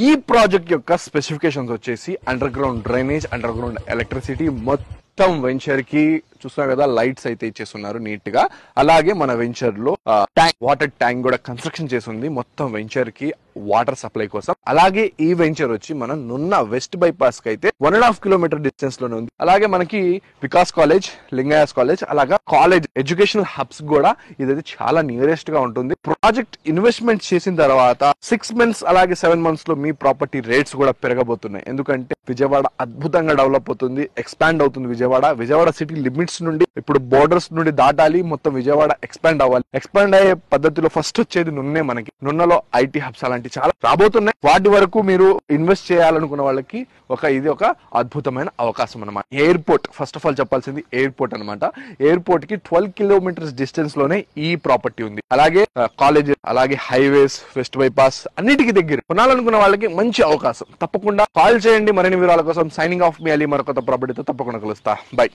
ఈ ప్రాజెక్ట్ యొక్క స్పెసిఫికేషన్స్ వచ్చేసి under ground drainage, under ground electricity, మొత్తం వెంచర్ కి చూస్తున్నారు కదా లైట్స్ అయితే ఇచ్చేస్తున్నారు నీట్ గా. అలాగే మన వెంచర్ లో ట్యాంక్, వాటర్ ట్యాంక్ కూడా కన్స్ట్రక్షన్ చేసింది మొత్తం వెంచర్ కి వాటర్ సప్లై కోసం. అలాగే ఈ వెంచర్ వచ్చి మనం నున్న వెస్ట్ బైపాస్ కి అయితే 1.5 కిలోమీటర్ డిస్టెన్స్ లోనే ఉంది. అలాగే మనకి వికాస్ కాలేజ్, లింగయాస్ కాలేజ్, అలాగా కాలేజ్ ఎడ్యుకేషనల్ హబ్స్ కూడా ఇదైతే చాలా నియరెస్ట్ గా ఉంటుంది. ప్రాజెక్ట్ ఇన్వెస్ట్మెంట్ చేసిన తర్వాత 6 months అలాగే 7 months లో మీ ప్రాపర్టీ రేట్స్ కూడా పెరగబోతున్నాయి. ఎందుకంటే విజయవాడ అద్భుతంగా డెవలప్ అవుతుంది, ఎక్స్పాండ్ అవుతుంది. విజయవాడ సిటీ లిమిట్స్ నుండి ఇప్పుడు బోర్డర్స్ నుండి దాటాలి, మొత్తం విజయవాడ ఎక్స్పాండ్ అవ్వాలి. ఎక్స్పాండ్ అయ్యే పద్ధతిలో ఫస్ట్ వచ్చేది నున్నే. మనకి నున్నలో ఐటీ హబ్స్ అలాంటి చాలా రాబోతున్నాయి. వాటి వరకు మీరు ఇన్వెస్ట్ చేయాలనుకున్న వాళ్ళకి ఇది ఒక అద్భుతమైన అవకాశం అనమాట. ఎయిర్పోర్ట్, ఫస్ట్ ఆఫ్ ఆల్ చెప్పాల్సింది ఎయిర్పోర్ట్ అనమాట. ఎయిర్పోర్ట్ కి 12 kilometers డిస్టెన్స్ లోనే ఈ ప్రాపర్టీ ఉంది. అలాగే కాలేజ్, అలాగే హైవేస్, వెస్ట్ బైపాస్ అన్నిటికీ దగ్గర. కొనాలనుకున్న వాళ్ళకి మంచి అవకాశం. తప్పకుండా కాల్ చేయండి మరిన్ని వివరాల కోసం. సైనింగ్ ఆఫ్ మీ అలీ, మరొక ప్రాపర్టీతో తప్పకుండా కలుస్తా. బై.